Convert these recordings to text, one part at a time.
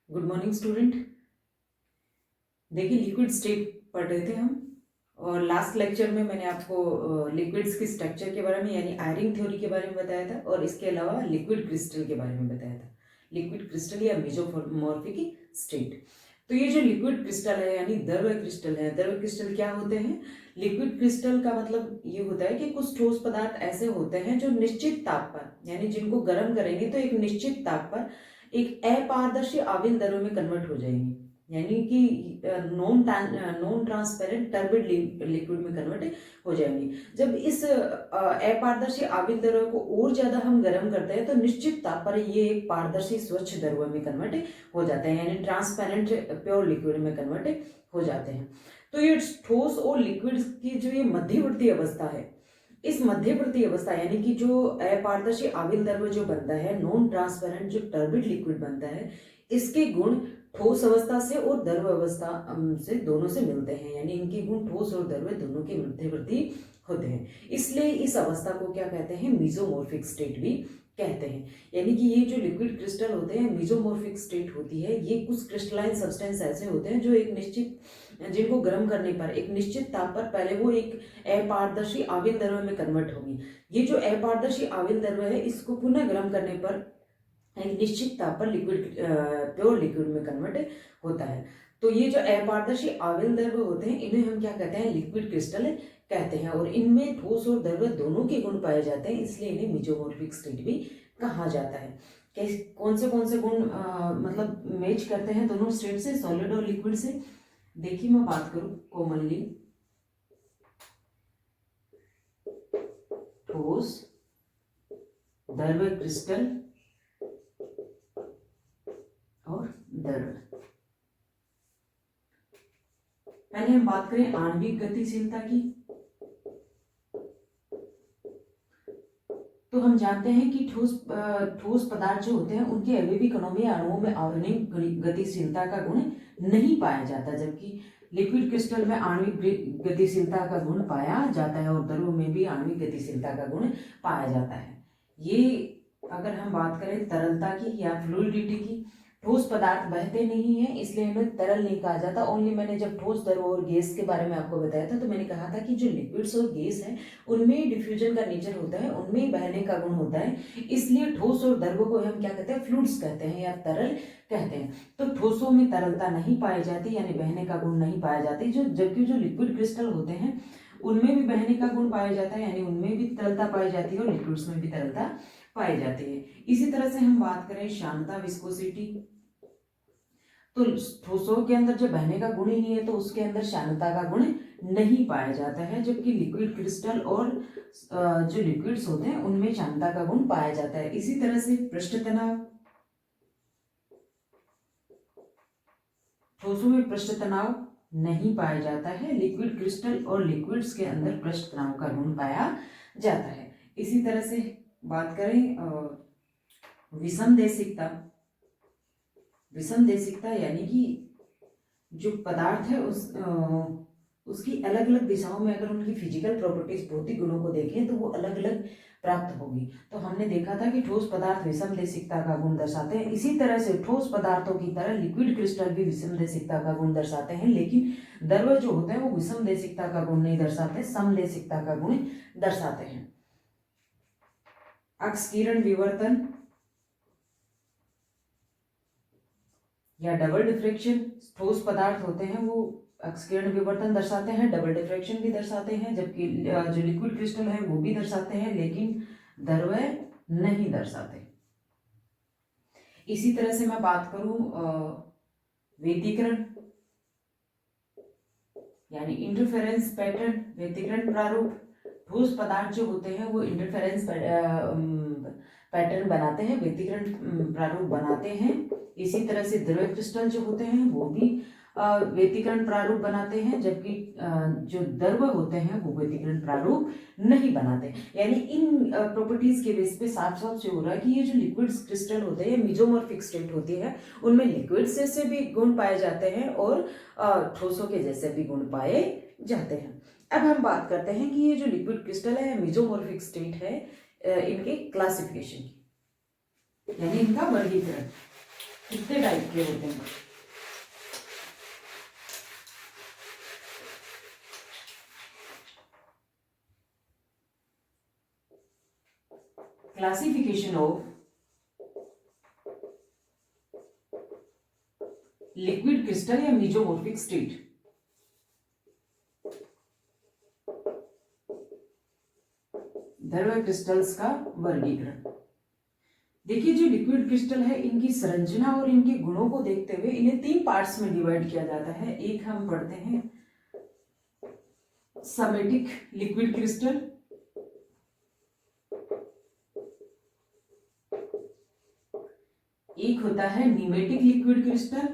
Good morning student. देखिए liquid state पढ़ रहे थे हम और लास्ट लेक्चर में मैंने आपको लिक्विड्स की स्ट्रक्चर के बारे में यानी आयरिंग थ्योरी के बारे में बताया था और इसके अलावा लिक्विड क्रिस्टल के बारे में बताया था। लिक्विड क्रिस्टल या मेसोमॉर्फिक स्टेट। तो ये जो लिक्विड क्रिस्टल है यानी द्रव क्रिस्टल है, द्रव क्रिस्टल क्या होते हैं? लिक्विड क्रिस्टल का मतलब ये होता है कि कुछ ठोस पदार्थ ऐसे होते हैं जो निश्चित ताप पर यानी जिनको गर्म करेंगे तो एक निश्चित ताप पर एक अपारदर्शी आवेश द्रव में कन्वर्ट हो जाएंगे, यानी कि नॉन ट्रांसपेरेंट टर्बिड लिक्विड में कन्वर्ट हो जाएंगे। जब इस अपारदर्शी आवेश द्रव्य को और ज्यादा हम गर्म करते हैं तो निश्चित ताप पर ये एक पारदर्शी स्वच्छ द्रव्य में कन्वर्ट हो जाते हैं, यानी ट्रांसपेरेंट प्योर लिक्विड में कन्वर्ट हो जाते हैं। तो ये ठोस और लिक्विड की जो ये मध्यवर्ती अवस्था है, इस मध्यवर्ती अवस्था यानी कि जो अपारदर्शी आवेश द्रव्य जो बनता है, नॉन ट्रांसपेरेंट जो टर्बिड लिक्विड बनता है, इसके गुण ठोस अवस्था से और द्रव अवस्था से दोनों से मिलते हैं, यानी इनके गुण ठोस और द्रव दोनों के मध्यवर्ती होते हैं। इसलिए इस अवस्था को क्या कहते हैं? मेसोमॉर्फिक स्टेट भी कहते हैं। यानी कि ये जो लिक्विड क्रिस्टल होते हैं, मेसोमॉर्फिक स्टेट होती है, ये कुछ क्रिस्टलाइन सब्सटेंस ऐसे होते हैं जो एक निश्चित, जिनको गर्म करने पर एक निश्चित ताप पर पहले वो एक अपारदर्शी आवेश द्रव्य में कन्वर्ट होगी। ये जो अपारदर्शी आवेश द्रव्य है इसको पुनः गर्म करने पर एक निश्चित ताप पर लिक्विड प्योर लिक्विड में कन्वर्ट होता है। तो ये जो अपारदर्शी आवेश द्रव्य होते हैं इन्हें हम क्या कहते हैं? लिक्विड क्रिस्टल कहते हैं। और इनमें ठोस और द्रव दोनों के गुण पाए जाते हैं, इसलिए इन्हें मेसोमॉर्फिक स्टेट भी कहा जाता है। कौन से गुण मतलब मैच करते हैं दोनों स्टेट से, सॉलिड और लिक्विड से? देखिए मैं बात करूं कॉमनली, ठोस, द्रव क्रिस्टल और द्रव। पहले हम बात करें आणविक गतिशीलता की, तो हम जानते हैं कि ठोस पदार्थ जो होते हैं उनके अवयवी कणों में अणुओं में आणविक गतिशीलता का गुण नहीं पाया जाता, जबकि लिक्विड क्रिस्टल में आणविक गतिशीलता का गुण पाया जाता है और द्रव में भी आणविक गतिशीलता का गुण पाया जाता है। ये अगर हम बात करें तरलता की या फ्लूइडिटी की, ठोस पदार्थ बहते नहीं है इसलिए इन्हें तरल नहीं कहा जाता। ओनली मैंने जब ठोस, द्रव और गैस के बारे में आपको बताया था तो मैंने कहा था कि जो लिक्विड्स और गैस है उनमें डिफ्यूजन का नेचर होता है, उनमें बहने का गुण होता है, इसलिए ठोस और द्रव को हम क्या कहते हैं? फ्लूइड्स कहते हैं या तरल कहते हैं। तो ठोसों में तरलता नहीं पाई जाती यानी बहने का गुण नहीं पाया जाता, जबकि जो लिक्विड क्रिस्टल होते हैं उनमें भी बहने का गुण पाया जाता है, यानी उनमें भी तरलता पाई जाती है और लिक्विड्स में भी तरलता पाई जाती है। इसी तरह से हम बात करें श्यानता, विस्कोसिटी, तो ठोसों के अंदर जब बहने का गुण ही नहीं है तो उसके अंदर श्यानता का गुण नहीं पाया जाता है, जबकि लिक्विड क्रिस्टल और जो लिक्विड्स होते हैं उनमें श्यानता का गुण पाया जाता है। इसी तरह से पृष्ठ तनाव, ठोसों में पृष्ठ तनाव नहीं पाया जाता है, लिक्विड क्रिस्टल और लिक्विड्स के अंदर पृष्ठ तनाव का गुण पाया जाता है। इसी तरह से बात करें विषमदेशिकता, विषमदेशिकता यानी कि जो पदार्थ है उसकी अलग अलग दिशाओं में अगर उनकी फिजिकल प्रॉपर्टीज, भौतिक गुणों को देखें तो वो अलग अलग प्राप्त होगी। तो हमने देखा था कि ठोस पदार्थ विषमदेशिकता का गुण दर्शाते हैं, इसी तरह से ठोस पदार्थों की तरह लिक्विड क्रिस्टल भी विषमदेशिकता का गुण दर्शाते हैं, लेकिन द्रव जो होते हैं वो विषमदेशिकता का गुण नहीं दर्शाते, समदेशिकता का गुण दर्शाते हैं। अक्सकिरण विवर्तन या डबल डिफ्रेक्शन, ठोस पदार्थ होते हैं वो अक्सकिरण विवर्तन दर्शाते हैं, डबल डिफ्रेक्शन भी दर्शाते हैं, जबकि जो लिक्विड क्रिस्टल है वो भी दर्शाते हैं लेकिन द्रव नहीं दर्शाते। इसी तरह से मैं बात करूं व्यतिकरण यानी इंटरफेरेंस पैटर्न, व्यतिकरण प्रारूप, ठोस पदार्थ जो होते हैं वो इंटरफेरेंस पैटर्न बनाते हैं, व्यतिकरण प्रारूप बनाते हैं। इसी तरह से द्रव क्रिस्टल जो होते हैं वो भी व्यतिकरण प्रारूप बनाते हैं, जबकि जो द्रव होते हैं वो व्यतिकरण प्रारूप नहीं बनाते। यानी इन प्रॉपर्टीज के बेस पे साफ साफ से हो रहा है कि ये जो लिक्विड क्रिस्टल होते हैं, मेसोमॉर्फिक स्टेट होती है, उनमें लिक्विड से भी गुण पाए जाते हैं और ठोसों के जैसे भी गुण पाए जाते हैं। अब हम बात करते हैं कि ये जो लिक्विड क्रिस्टल है, मेसोमॉर्फिक स्टेट है, इनके क्लासिफिकेशन की, यानी इनका वर्गीकरण। कितने टाइप के होते हैं? क्लासिफिकेशन ऑफ लिक्विड क्रिस्टल या मेसोमॉर्फिक स्टेट। द्रव्य क्रिस्टल्स का वर्गीकरण। देखिए जो लिक्विड क्रिस्टल है इनकी संरचना और इनके गुणों को देखते हुए इन्हें 3 पार्ट्स में डिवाइड किया जाता है। एक हम पढ़ते हैं समेटिक लिक्विड क्रिस्टल, एक होता है नीमेटिक लिक्विड क्रिस्टल,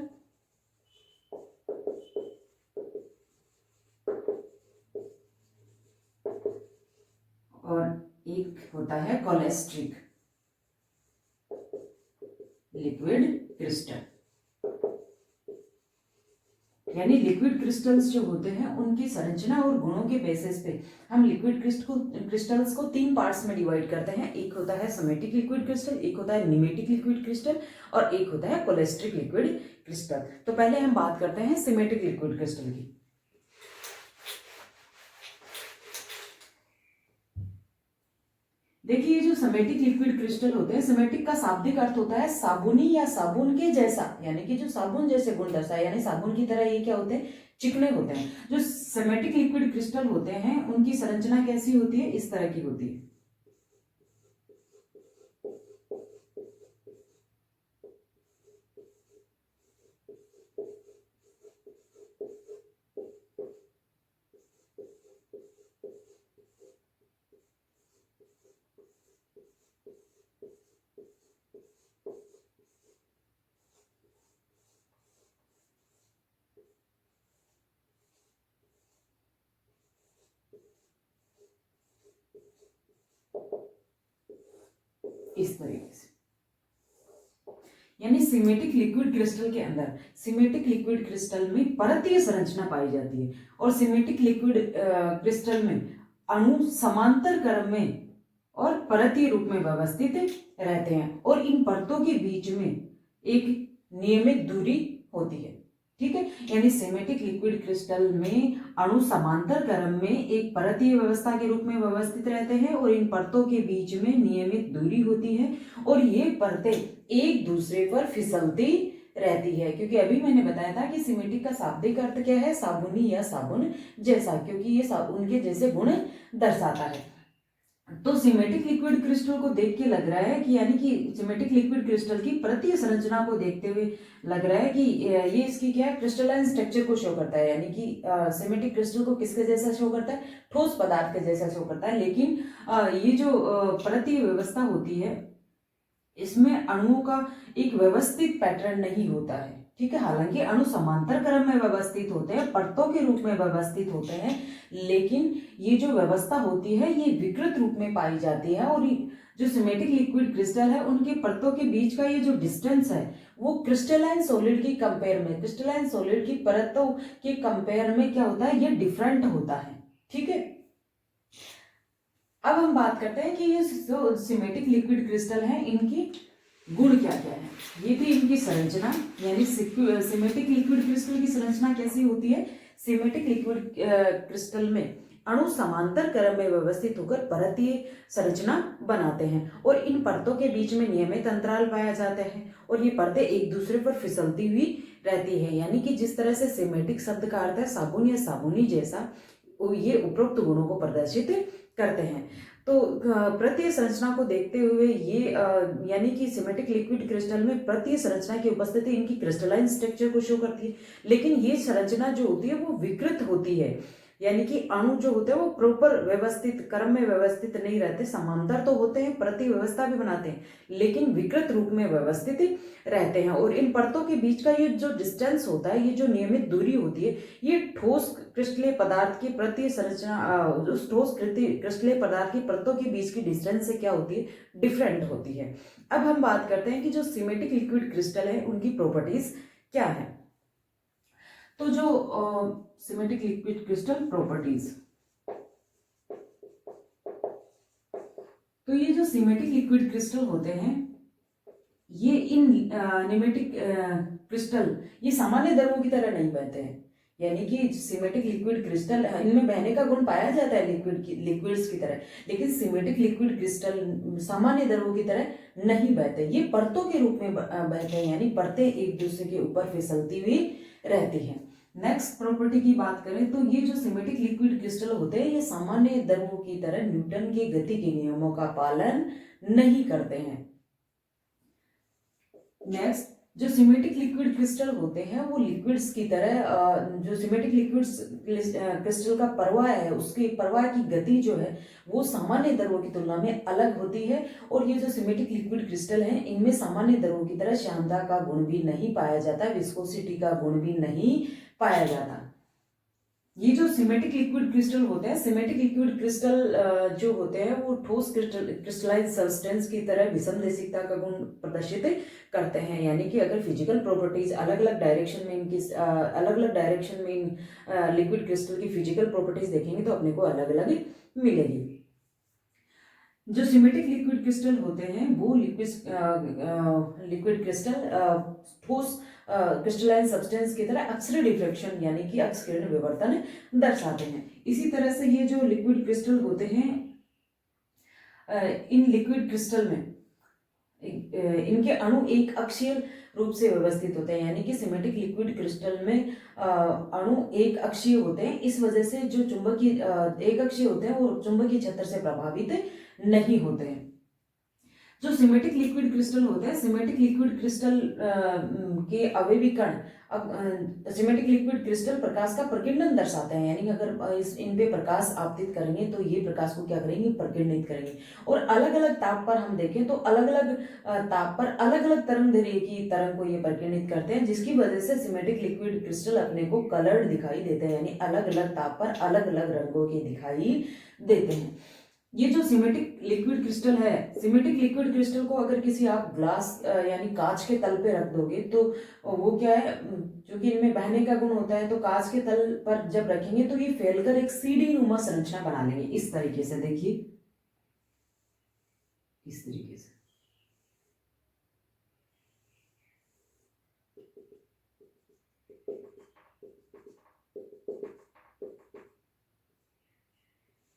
और एक होता है कॉलेस्ट्रिक लिक्विड क्रिस्टल। यानी लिक्विड क्रिस्टल्स जो होते हैं उनकी संरचना और गुणों के बेसिस पे हम लिक्विड क्रिस्टल्स को 3 पार्ट्स में डिवाइड करते हैं। एक होता है समेटिक लिक्विड क्रिस्टल, एक होता है नीमेटिक लिक्विड क्रिस्टल और एक होता है कोलेस्ट्रिक लिक्विड क्रिस्टल। तो पहले हम बात करते हैं सिमेटिक लिक्विड क्रिस्टल की। देखिए जो समेटिक लिक्विड क्रिस्टल होते हैं, समेटिक का शाब्दिक अर्थ होता है साबुनी या साबुन के जैसा, यानी कि जो साबुन जैसे गुण दर्शाए, यानी साबुन की तरह ये क्या होते हैं, चिकने होते हैं। जो समेटिक लिक्विड क्रिस्टल होते हैं उनकी संरचना कैसी होती है, इस तरह की होती है। इस तरीके से, यानी सिमेटिक लिक्विड क्रिस्टल के अंदर, सिमेटिक लिक्विड क्रिस्टल में परतीय संरचना पाई जाती है और सिमेटिक लिक्विड क्रिस्टल में अणु समांतर क्रम में और परतीय रूप में व्यवस्थित रहते हैं और इन परतों के बीच में एक नियमित दूरी होती है। ठीक है, यानी सिमेटिक लिक्विड क्रिस्टल में अणु समांतर क्रम में एक परतीय व्यवस्था के रूप में व्यवस्थित रहते हैं और इन परतों के बीच में नियमित दूरी होती है और ये परतें एक दूसरे पर फिसलती रहती है। क्योंकि अभी मैंने बताया था कि सिमेटिक का शाब्दिक अर्थ क्या है, साबुनी या साबुन जैसा, क्योंकि ये साबुन के जैसे गुण दर्शाता है। तो सिमेटिक लिक्विड क्रिस्टल को देख के लग रहा है कि, यानी कि सिमेटिक लिक्विड क्रिस्टल की परतीय संरचना को देखते हुए लग रहा है कि ये इसकी क्या है, क्रिस्टलाइन स्ट्रक्चर को शो करता है। यानी कि सिमेटिक क्रिस्टल को किसके जैसा शो करता है, ठोस पदार्थ के जैसा शो करता है। लेकिन ये जो परतीय व्यवस्था होती है इसमें अणुओं का एक व्यवस्थित पैटर्न नहीं होता है। ठीक है, हालांकि अणु समांतर क्रम में व्यवस्थित होते हैं, परतों के रूप में व्यवस्थित होते हैं, लेकिन ये जो व्यवस्था होती है ये विकृत रूप में पाई जाती है। और जो सिमेटिक लिक्विड क्रिस्टल है उनके परतों के बीच का ये जो डिस्टेंस है वो क्रिस्टलाइन सॉलिड की कंपेयर में, क्रिस्टलाइन सॉलिड की परतों के कंपेयर में क्या होता है, ये डिफरेंट होता है। ठीक है, अब हम बात करते हैं कि ये जो सिमेटिक लिक्विड क्रिस्टल है इनकी गुण क्या क्या है। ये थी इनकी संरचना, यानी सिमेटिक लिक्विड क्रिस्टल की संरचना कैसी होती है। सिमेटिक लिक्विड क्रिस्टल में अणु समांतर क्रम में व्यवस्थित होकर परतीय संरचना बनाते हैं और इन परतों के बीच में नियमित अंतराल पाया जाता है और ये परतें एक दूसरे पर फिसलती हुई रहती है। यानी कि जिस तरह से सिमेटिक शब्द का अर्थ है साबुन या साबुनी जैसा, ये उपरोक्त गुणों को प्रदर्शित करते हैं। तो परतीय संरचना को देखते हुए ये यानी कि सिमेटिक लिक्विड क्रिस्टल में परतीय संरचना की उपस्थिति इनकी क्रिस्टलाइन स्ट्रक्चर को शो करती है, लेकिन ये संरचना जो होती है वो विकृत होती है। यानी कि अणु जो होते हैं वो प्रॉपर व्यवस्थित क्रम में व्यवस्थित नहीं रहते, समांतर तो होते हैं, परतीय व्यवस्था भी बनाते हैं, लेकिन विकृत रूप में व्यवस्थित रहते हैं। और इन परतों के बीच का ये जो डिस्टेंस होता है, ये जो नियमित दूरी होती है, ये ठोस क्रिस्टलीय पदार्थ की परतीय संरचना, उस ठोस क्रिस्टलीय पदार्थ की परतों के बीच की डिस्टेंस से क्या होती है, डिफरेंट होती है। अब हम बात करते हैं कि जो सिमेटिक लिक्विड क्रिस्टल है उनकी प्रॉपर्टीज क्या है। तो जो सिमेटिक लिक्विड क्रिस्टल प्रॉपर्टीज, तो ये जो सिमेटिक लिक्विड क्रिस्टल होते हैं ये इन निमेटिक क्रिस्टल ये सामान्य द्रवों की तरह नहीं बहते हैं, यानी कि सिमेटिक लिक्विड क्रिस्टल इनमें बहने का गुण पाया जाता है लिक्विड्स की तरह, लेकिन सिमेटिक लिक्विड क्रिस्टल सामान्य द्रवों की तरह नहीं बहते, ये परतों के रूप में बहते हैं, यानी परतें एक दूसरे के ऊपर फिसलती हुई रहती हैं। नेक्स्ट प्रॉपर्टी की बात करें तो ये जो सिमेटिक लिक्विड क्रिस्टल होते हैं ये सामान्य द्रवों की तरह न्यूटन के गति के नियमों का पालन नहीं करते हैं। नेक्स्ट, जो सिमेटिक लिक्विड क्रिस्टल होते हैं वो लिक्विड्स की तरह जो सिमेटिक लिक्विड्स क्रिस्टल का प्रवाह है उसकी प्रवाह की गति जो है वो सामान्य द्रवों की तुलना में अलग होती है, और ये जो सिमेटिक लिक्विड क्रिस्टल हैं इनमें सामान्य द्रवों की तरह श्यानता का गुण भी नहीं पाया जाता, विस्कोसिटी का गुण भी नहीं पाया जाता। ये जो सिमेटिक लिक्विड क्रिस्टल होते हैं, सिमेटिक लिक्विड क्रिस्टल जो होते हैं वो ठोस क्रिस्टलाइन सब्सटेंस की तरह विषमदेशिकता का गुण प्रदर्शित करते हैं, यानी कि अगर फिजिकल प्रॉपर्टीज अलग अलग डायरेक्शन में इनकी अलग अलग डायरेक्शन में इन लिक्विड क्रिस्टल की फिजिकल प्रॉपर्टीज देखेंगे तो अपने को अलग अलग मिलेगी। जो सिमेटिक लिक्विड क्रिस्टल होते हैं वो लिक्विड क्रिस्टल ठोस क्रिस्टलाइन सब्सटेंस की तरह अक्सर डिफ्रैक्शन यानी कि अक्सकिरण विवर्तन दर्शाते हैं। इसी तरह से ये जो लिक्विड क्रिस्टल होते हैं इन लिक्विड क्रिस्टल में इनके अणु एक अक्षीय रूप से व्यवस्थित होते हैं, यानी कि सिमेटिक लिक्विड क्रिस्टल में अणु एक अक्षीय होते हैं, इस वजह से जो चुंबकीय एक अक्षीय होते हैं वो चुंबकीय क्षेत्र से प्रभावित नहीं होते हैं। जो सिमेटिक लिक्विड क्रिस्टल होते हैं, सिमेटिक लिक्विड क्रिस्टल के अवयवी कण सिमेटिक लिक्विड क्रिस्टल प्रकाश का प्रकीर्णन दर्शाते हैं, यानी अगर इन पे प्रकाश आपतित करेंगे तो ये प्रकाश को क्या करेंगे, प्रकीर्णित करेंगे, और अलग अलग ताप पर हम देखें तो अलग अलग ताप पर अलग अलग तरंगदैर्घ्य की तरंग को ये प्रकीर्णित करते हैं, जिसकी वजह से सिमेटिक लिक्विड क्रिस्टल अपने को कलर्ड दिखाई देते हैं, यानी अलग अलग ताप पर अलग अलग रंगों के दिखाई देते हैं। ये जो सिमेटिक लिक्विड क्रिस्टल है, सिमेटिक लिक्विड क्रिस्टल को अगर किसी आप ग्लास यानी कांच के तल पे रख दोगे तो वो क्या है, क्योंकि इनमें बहने का गुण होता है, तो कांच के तल पर जब रखेंगे तो ये फैलकर एक सीढ़ी नुमा संरचना बना लेंगे। इस तरीके से देखिए, इस तरीके से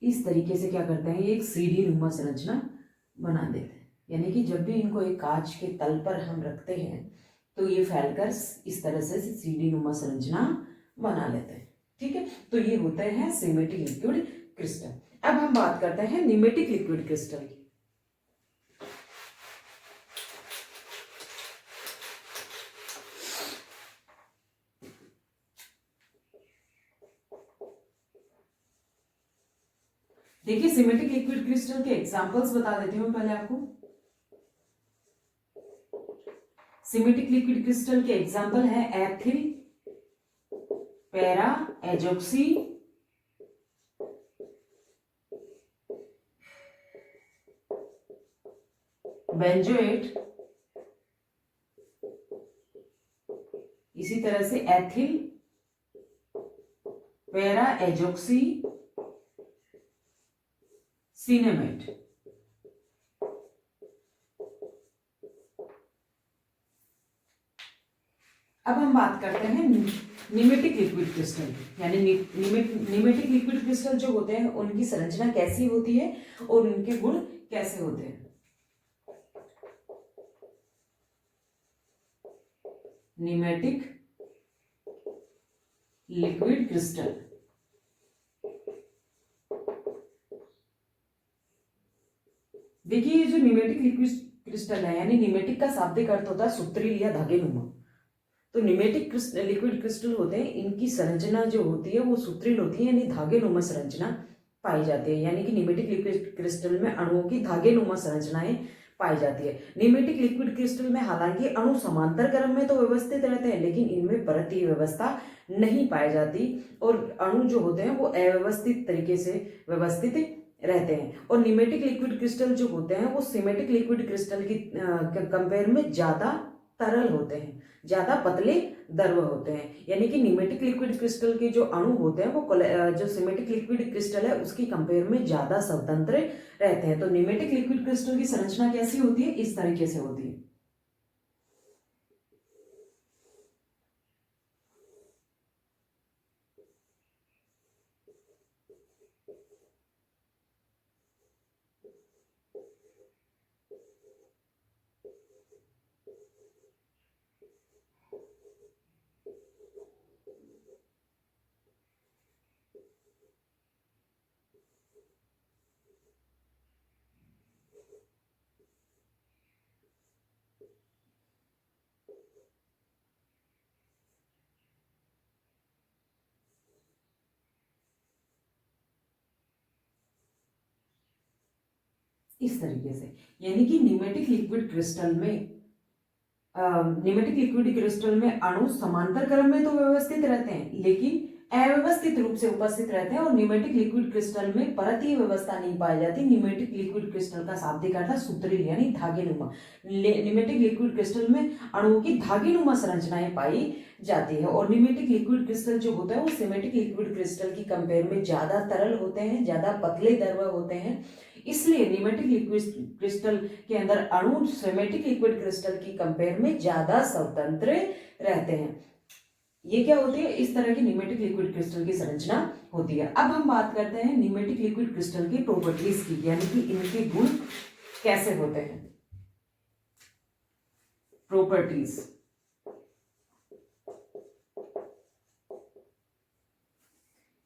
इस तरीके से क्या करते हैं, ये एक सीढ़ी नुमा संरचना बना देते हैं, यानी कि जब भी इनको एक कांच के तल पर हम रखते हैं तो ये फैलकर इस तरह से सीढ़ी नुमा संरचना बना लेते हैं। ठीक है, तो ये होते हैं सिमेटिक लिक्विड क्रिस्टल। अब हम बात करते हैं निमेटिक लिक्विड क्रिस्टल की। देखिए, सिमेटिक लिक्विड क्रिस्टल के एग्जांपल्स बता देती हूँ पहले आपको। सिमेटिक लिक्विड क्रिस्टल के एग्जांपल है एथिल, पैरा, एजोक्सी, बेंजोएट, इसी तरह से एथिल, पैरा, एजोक्सी, सिनेमेट। अब हम बात करते हैं निमेटिक लिक्विड क्रिस्टल, यानी निमेटिक लिक्विड क्रिस्टल जो होते हैं उनकी संरचना कैसी होती है और उनके गुण कैसे होते हैं। निमेटिक लिक्विड क्रिस्टल, देखिए ये जो निमेटिक लिक्विड क्रिस्टल है, यानी निमेटिक का शाब्दिक अर्थ होता है सुत्रील या धागेनुमा, तो निमेटिक लिक्विड क्रिस्टल होते हैं, इनकी संरचना जो होती है वो सुत्रील होती है, यानी धागेनुमा संरचना पाई जाती है, यानी कि निमेटिक लिक्विड क्रिस्टल में अणुओं की धागेनुमा संरचनाएं पाई जाती है। निमेटिक लिक्विड क्रिस्टल में हालांकि अणु समांतर क्रम में तो व्यवस्थित रहते हैं, लेकिन इनमें परतीय व्यवस्था नहीं पाई जाती और अणु जो होते हैं वो अव्यवस्थित तरीके से व्यवस्थित रहते हैं। और निमेटिक लिक्विड क्रिस्टल जो होते हैं वो सिमेटिक लिक्विड क्रिस्टल की कंपेयर में ज्यादा तरल होते हैं, ज्यादा पतले द्रव होते हैं, यानी कि निमेटिक लिक्विड क्रिस्टल के जो अणु होते हैं वो जो सिमेटिक लिक्विड क्रिस्टल है उसकी कंपेयर में ज्यादा स्वतंत्र रहते हैं। तो निमेटिक लिक्विड क्रिस्टल की संरचना कैसी होती है, इस तरीके से होती है। इस तरीके से, यानी कि निमेटिक लिक्विड क्रिस्टल में निमेटिक लिक्विड क्रिस्टल में अणु समांतर क्रम में तो व्यवस्थित रहते हैं लेकिन अव्यवस्थित रूप से उपस्थित रहते हैं, और निमेटिक लिक्विड क्रिस्टल में परतीय व्यवस्था नहीं पाई जाती। निमेटिक लिक्विड क्रिस्टल का शाब्दिक अर्थ है सुत्रीय यानी धागेनुमा। निमेटिक लिक्विड क्रिस्टल में अणुओं की धागेनुमा संरचनाएं पाई जाती है, और निमेटिक लिक्विड क्रिस्टल जो होता है वो सिमेटिक लिक्विड क्रिस्टल की कंपेयर में ज्यादा तरल होते हैं, ज्यादा पतले द्रव होते हैं, इसलिए निमेटिक लिक्विड क्रिस्टल के अंदर अणु सिमेटिक लिक्विड क्रिस्टल की कंपेयर में ज्यादा स्वतंत्र रहते हैं। ये क्या होती है, इस तरह की निमेटिक लिक्विड क्रिस्टल की संरचना होती है। अब हम बात करते हैं निमेटिक लिक्विड क्रिस्टल की प्रॉपर्टीज की, यानी कि इनके गुण कैसे होते हैं। प्रॉपर्टीज,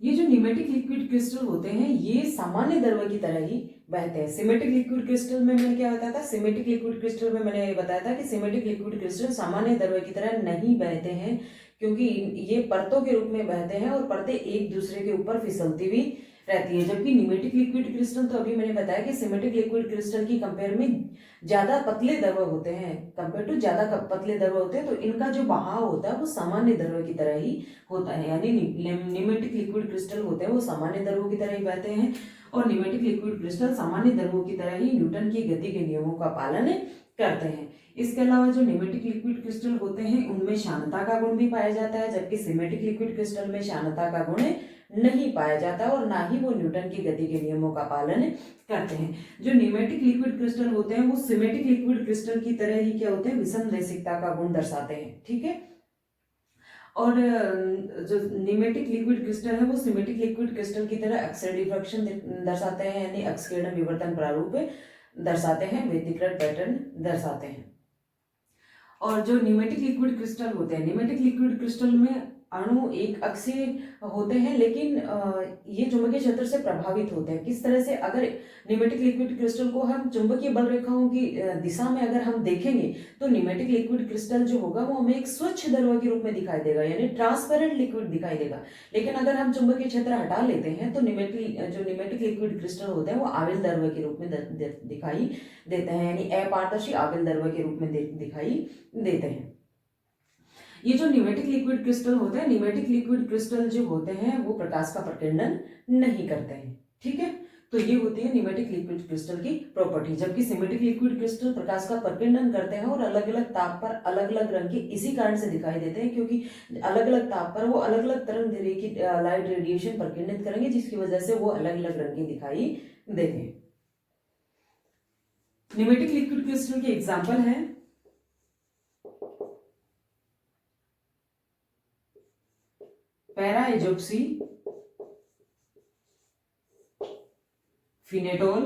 ये जो निमेटिक लिक्विड क्रिस्टल होते हैं ये सामान्य द्रव की तरह ही बहते हैं। सिमेटिक लिक्विड क्रिस्टल में मैंने क्या बताया था, सिमेटिक लिक्विड क्रिस्टल में मैंने ये बताया था कि सिमेटिक लिक्विड क्रिस्टल सामान्य द्रव की तरह नहीं बहते हैं, क्योंकि ये परतों के रूप में बहते हैं और परतें एक दूसरे के ऊपर फिसलती हुई रहती है। जबकि निमेटिक लिक्विड क्रिस्टल, तो अभी मैंने बताया कि सिमेटिक लिक्विड क्रिस्टल की कंपेयर में ज्यादा पतले द्रव होते हैं, कंपेयर टू ज्यादा पतले द्रव होते हैं, तो इनका जो बहाव होता है वो सामान्य द्रव की तरह ही होता है। यानी निमेटिक लिक्विड क्रिस्टल होते हैं वो सामान्य द्रवों की तरह ही बहते हैं, और निमेटिक लिक्विड क्रिस्टल सामान्य द्रवों की तरह ही न्यूटन की गति के नियमों का पालन करते हैं। इसके अलावा जो निमेटिक लिक्विड क्रिस्टल होते हैं उनमें शानता का गुण भी पाया जाता है, जबकि सिमेटिक लिक्विड क्रिस्टल में शानता का गुण नहीं पाया जाता और ना ही वो न्यूटन की गति के नियमों का पालन करते हैं। जो निमेटिक लिक्विड क्रिस्टल होते हैं वो सिमेटिक लिक्विड क्रिस्टल की तरह ही क्या होते हैं, विषमदेशिकता का गुण दर्शाते हैं। ठीक है, और जो निमेटिक लिक्विड क्रिस्टल है वो सिमेटिक लिक्विड क्रिस्टल की तरह अक्सर डिफ्रैक्शन दर्शाते हैं, यानी अक्सकिरण विवर्तन प्रारूप दर्शाते हैं, व्यतिकरण पैटर्न दर्शाते हैं। और जो निमेटिक लिक्विड क्रिस्टल होते हैं, निमेटिक लिक्विड क्रिस्टल में अणु एक अक्षीय होते हैं लेकिन ये चुंबकीय क्षेत्र से प्रभावित होते हैं। किस तरह से, अगर निमेटिक लिक्विड क्रिस्टल को हम चुंबकीय बल रेखाओं की दिशा में अगर हम देखेंगे तो निमेटिक लिक्विड क्रिस्टल जो होगा वो हमें एक स्वच्छ द्रव के रूप में दिखाई देगा, यानी ट्रांसपेरेंट लिक्विड दिखाई देगा। लेकिन अगर हम चुंबकीय क्षेत्र हटा लेते हैं तो निमेटिक लिक्विड क्रिस्टल होते हैं वो आविल द्रव के रूप में दिखाई देते हैं, यानी अपारदर्शी आविल द्रव के रूप में दिखाई देते हैं। ये जो निमेटिक लिक्विड क्रिस्टल होते हैं, निमेटिक लिक्विड क्रिस्टल जो होते हैं वो प्रकाश का प्रकीर्णन नहीं करते हैं। ठीक है, तो ये होती है निमेटिक लिक्विड क्रिस्टल की प्रॉपर्टी। जबकि सिमेटिक लिक्विड क्रिस्टल प्रकाश का प्रकीर्णन करते हैं और अलग अलग ताप पर अलग अलग रंग के इसी कारण से दिखाई देते हैं, क्योंकि अलग अलग ताप पर वो अलग अलग तरंग दैर्ध्य की लाइट रेडिएशन प्रकीर्णित करेंगे, जिसकी वजह से वो अलग अलग रंग के दिखाई देंगे। निमेटिक लिक्विड क्रिस्टल के एग्जाम्पल है पैरा एजोक्सी, फिनेटोल,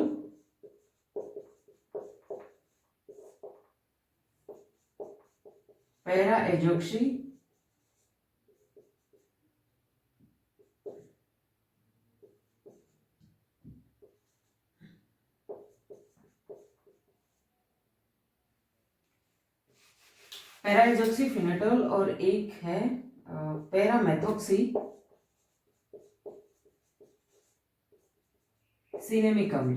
पैरा एजोक्सी, पैरा एजोक्सी, फिनेटोल, और एक है पैरामेथोक्सी सिनेमिकम।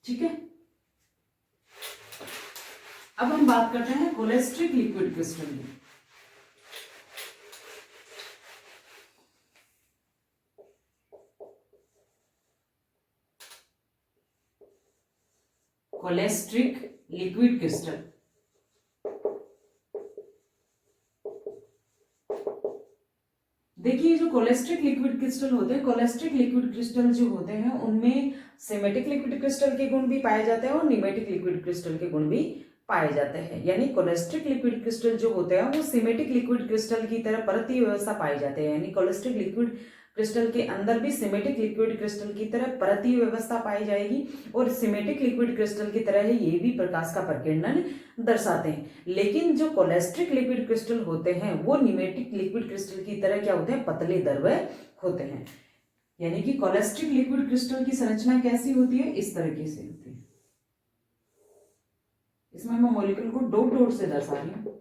ठीक है, अब हम बात करते हैं कोलेस्ट्रिक लिक्विड क्रिस्टल की। कोलेस्ट्रिक लिक्विड क्रिस्टल, देखिए जो कोलेस्ट्रिक लिक्विड क्रिस्टल होते हैं, कोलेस्ट्रिक लिक्विड क्रिस्टल जो होते हैं उनमें सिमेटिक लिक्विड क्रिस्टल के गुण भी पाए जाते हैं और निमेटिक लिक्विड क्रिस्टल के गुण भी पाए जाते हैं। यानी कोलेस्ट्रिक लिक्विड क्रिस्टल जो होते हैं वो सिमेटिक लिक्विड क्रिस्टल की तरह परतीय व्यवस्था पाई जाते हैं, यानी कोलेस्ट्रिक लिक्विड क्रिस्टल के अंदर भी सिमेटिक लिक्विड क्रिस्टल की तरह परतीय व्यवस्था पाई जाएगी, और सिमेटिक लिक्विड क्रिस्टल की तरह ये भी प्रकाश का प्रकीर्णन दर्शाते हैं। लेकिन जो कोलेस्ट्रिक लिक्विड क्रिस्टल होते हैं वो निमेटिक लिक्विड क्रिस्टल की तरह क्या होते हैं, पतले द्रव होते हैं। यानी कि कोलेस्ट्रिक लिक्विड क्रिस्टल की संरचना कैसी होती है, इस तरीके से होती है। इसमें मैं मॉलिक्यूल को डॉट डॉट से दर्शा रही हूं।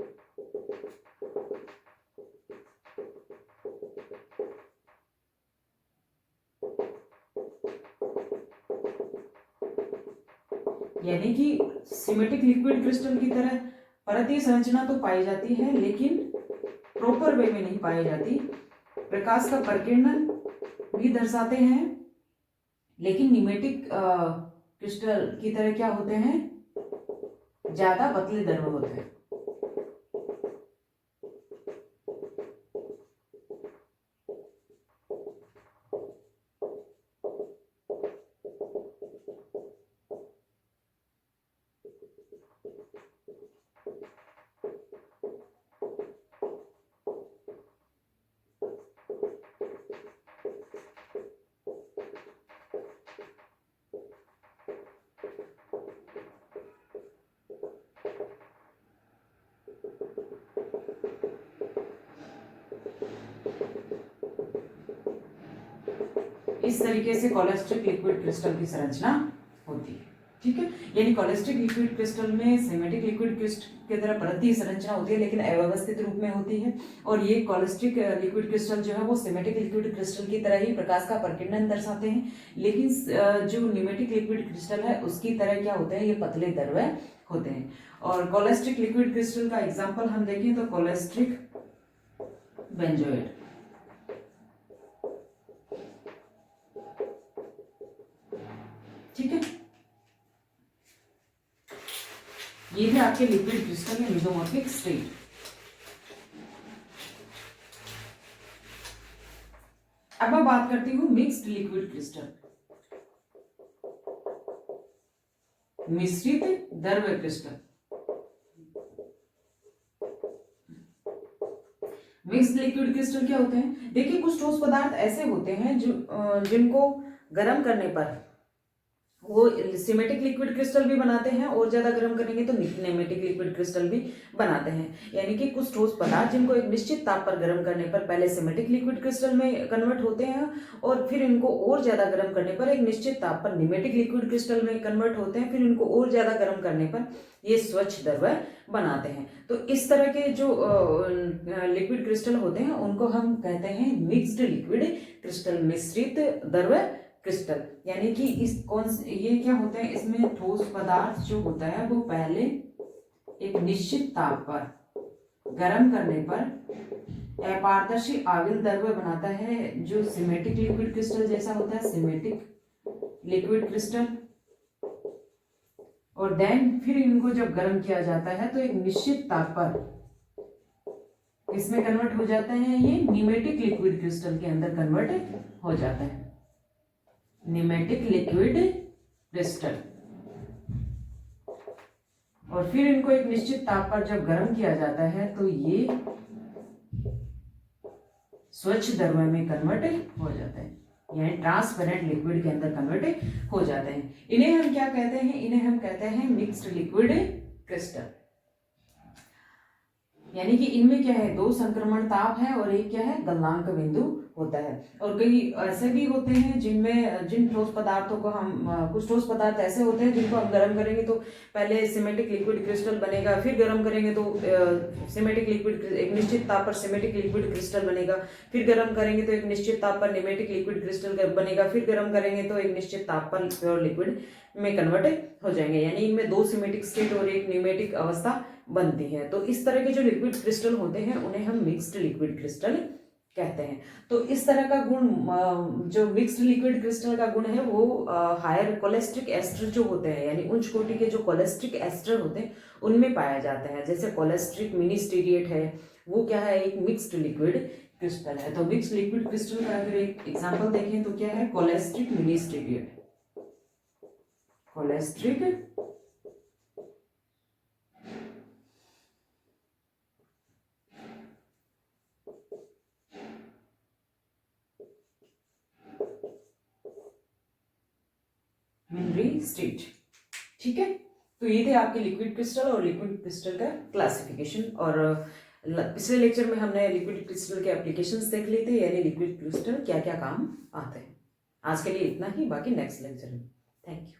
यानी कि सिमेट्रिक लिक्विड क्रिस्टल की तरह परतीय संरचना तो पाई जाती है लेकिन प्रॉपर वे में नहीं पाई जाती। प्रकाश का प्रकीर्णन भी दर्शाते हैं, लेकिन निमेटिक क्रिस्टल की तरह क्या होते हैं, ज्यादा पतले द्रव होते हैं। इस तरीके से कोलेस्ट्रिक लिक्विड क्रिस्टल की संरचना होती है। ठीक है, यानी कोलेस्ट्रिक लिक्विड क्रिस्टल में सिमेट्रिक लिक्विड क्रिस्टल की तरह परतीय संरचना होती है लेकिन अव्यवस्थित रूप में होती है। और ये कोलेस्ट्रिक लिक्विड क्रिस्टल जो है वो सिमेट्रिक लिक्विड क्रिस्टल की तरह ही प्रकाश का प्रकीर्णन दर्शाते हैं, लेकिन जो निमेटिक लिक्विड क्रिस्टल है उसकी तरह क्या होते हैं, ये पतले द्रव्य होते हैं। और कोलेस्ट्रिक लिक्विड क्रिस्टल का एग्जाम्पल हम देखें तो कोलेस्ट्रिक बेंजोएट, ठीक है, ये भी आपके लिक्विड क्रिस्टल में मेसोमॉर्फिक स्टेट। अब मैं बात करती हूं मिक्स्ड लिक्विड क्रिस्टल, मिश्रित द्रव्य क्रिस्टल। मिक्स्ड लिक्विड क्रिस्टल क्या होते हैं, देखिए कुछ ठोस पदार्थ ऐसे होते हैं जो जिनको गर्म करने पर वो सिमेटिक लिक्विड क्रिस्टल भी बनाते हैं और ज्यादा गर्म करेंगे तो नेमेटिक लिक्विड क्रिस्टल भी बनाते हैं। यानी कि कुछ ठोस पदार्थ जिनको एक निश्चित ताप पर गर्म करने पर पहले सिमेटिक लिक्विड क्रिस्टल में कन्वर्ट होते हैं और फिर इनको और ज्यादा गर्म करने पर एक निश्चित ताप पर निमेटिक लिक्विड क्रिस्टल में कन्वर्ट होते हैं, फिर इनको और ज्यादा गर्म करने पर ये स्वच्छ द्रव्य बनाते हैं। तो इस तरह के जो लिक्विड क्रिस्टल होते हैं उनको हम कहते हैं मिक्स्ड लिक्विड क्रिस्टल, मिश्रित द्रव्य क्रिस्टल। यानी कि ये क्या होता है, इसमें ठोस पदार्थ जो होता है वो पहले एक निश्चित ताप पर गर्म करने पर अपारदर्शी आविल द्रव्य बनाता है जो सिमेटिक लिक्विड क्रिस्टल जैसा होता है, सिमेटिक लिक्विड क्रिस्टल। और देन फिर इनको जब गर्म किया जाता है तो एक निश्चित ताप पर इसमें कन्वर्ट हो जाता है, ये निमेटिक लिक्विड क्रिस्टल के अंदर कन्वर्ट हो जाता है, निमेटिक लिक्विड क्रिस्टल। और फिर इनको एक निश्चित ताप पर जब गर्म किया जाता है तो ये स्वच्छ द्रव्य में कन्वर्ट हो जाता है, यानी ट्रांसपेरेंट लिक्विड के अंदर कन्वर्ट हो जाते हैं। इन्हें हम क्या कहते हैं, इन्हें हम कहते हैं मिक्स्ड लिक्विड क्रिस्टल। यानी कि इनमें क्या है, दो संक्रमण ताप है और एक क्या है, गलनांक बिंदु होता है। और कई ऐसे भी होते हैं जिन ठोस पदार्थों को हम कुछ ठोस पदार्थ ऐसे होते हैं जिनको हम गर्म करेंगे तो पहले सिमेटिक लिक्विड क्रिस्टल बनेगा, फिर गर्म करेंगे तो सिमेटिक लिक्विड एक निश्चित ताप पर सिमेटिक लिक्विड क्रिस्टल बनेगा, फिर गर्म करेंगे तो एक निश्चित ताप पर निमेटिक लिक्विड क्रिस्टल बनेगा, फिर गर्म करेंगे तो एक निश्चित ताप पर प्योर लिक्विड में कन्वर्ट हो जाएंगे। यानी इनमें दो सिमेटिक स्टेट और एक निमेटिक अवस्था बनती है। तो इस तरह के जो लिक्विड क्रिस्टल होते हैं उन्हें हम मिक्स्ड लिक्विड क्रिस्टल कहते हैं। तो इस तरह का गुण, जो मिक्स्ड लिक्विड क्रिस्टल का गुण है वो हायर कोलेस्ट्रिक एस्टर जो होते हैं, यानी उच्च कोटि के जो कोलेस्ट्रिक एस्टर होते हैं उनमें पाया जाता है। जैसे कोलेस्ट्रिक मिनी स्टीरिएट है, वो क्या है, एक मिक्स्ड लिक्विड क्रिस्टल है। तो मिक्स्ड लिक्विड क्रिस्टल का अगर एक एग्जाम्पल देखें तो क्या है, कोलेस्ट्रिक मिनी स्टीरिएट, कोलेस्ट्रिक मिनरी स्टेट। ठीक है, तो ये थे आपके लिक्विड क्रिस्टल और लिक्विड क्रिस्टल का क्लासिफिकेशन। और पिछले लेक्चर में हमने लिक्विड क्रिस्टल के एप्लीकेशंस देख लिए थे, यानी लिक्विड क्रिस्टल क्या क्या काम आते हैं। आज के लिए इतना ही, बाकी नेक्स्ट लेक्चर में। Thank you.